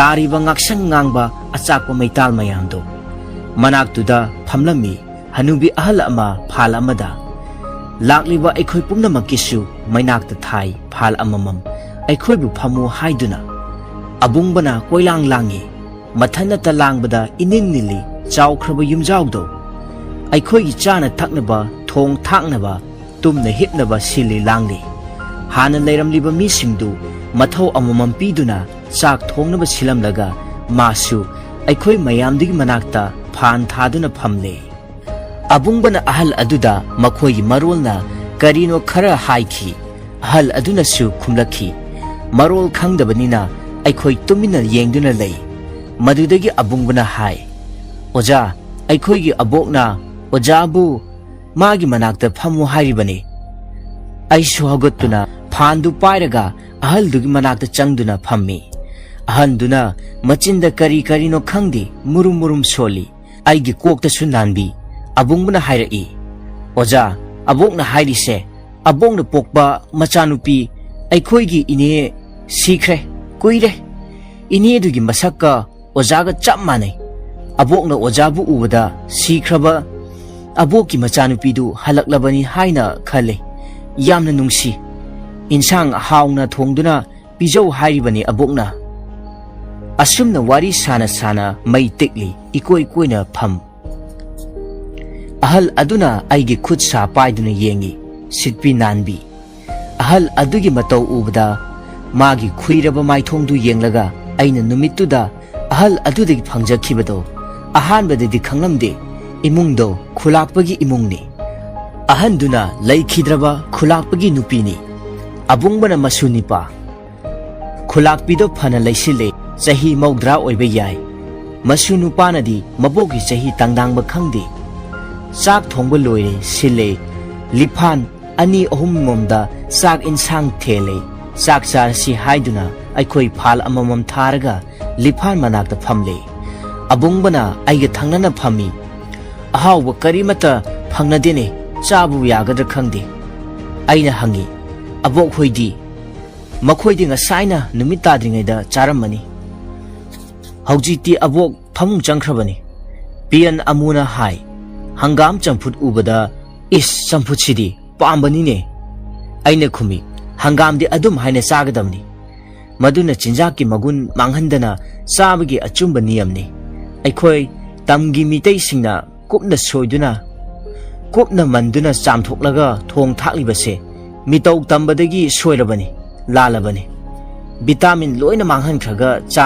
तारीबा ngaksang ngangba achakpa maital mayamdo manaktuda phamlami hanubi ahal ama phal amada lakliba aikhoi pumnamakkisu mainakta thai phal amamam aikhoibu phamu haiduna abungbana koilang langi mathanata langbada inin nili chawkhraba yumjawdo aikhoigi chana thaknaba thong thaknaba tumna hipnaba sili langli hana leiramliba misingdu mathau amamam piduna chak thongnaba silamlaga masu aikhoi mayamdigi manakta phan thaduna phamle abungbana ahal aduda makhoigi marolna karino khara haiki ahal aduna su khumlakhi marol khangdabanina aikhoi tumina yengduna lei madudagi abungbana hai oja aikhoigi abokna ojabu magi manakta phamu hairibani aisu hagotuna phandu pairaga ahal dugi manakta changduna phammi ahanduna machinda kari no khangdi murum soli aigi kokta su nanbi abungbana hairai oja abokna hairise abokna pokba machanupi aikhoigi ine sikhre kuire ine dugi masakka ojaga chap manai abokna ojabu ubada sikhraba aboki machanupi du halaklabani haina khale yamna nungsi insang hauna thongduna pijau hairibani abokna asumna wari sana mai tekli ikoi koina pham ahal aduna aigi khut sa paiduna yengi sitpi nanbi ahal adugi matau ubada magi khuiraba maithongdu yenglaga aina numittuda ahal adudagi phangjakhibado ahanbadadi khanglamde imungdo khulakpagi imungni ahanduna laikhidraba khulakpagi nupini abungbana masunipa khulakpido phana laisile chahi maudra oibe yai masunupanadi mabogi chahi tangdangba khangde chak thongba loire sile liphan ani ahum momda chak insang thele chak char si haiduna aikhoi phal amamam tharaga liphan manakta phamle abungbana aiga thangnana phami ahawba karimata phangnadene chabu yagadra khangde aina hangi abok hoidi makhoidi ngasaina numit tadringaida charamani haujiti abok phamung changkhrabani pian amuna hai hangam champut ubada is champut sidi pambani ne aina khumi hangam di adum haina chagadamni maduna chinjaki magun manghandana sabagi achumba niyamni aikhoi tamgi mitei singna kupna soiduna kupna manduna chamthoklaga thong thaklibase mitau tambadagi soirabani lalabani vitamin loina manghan khaga cha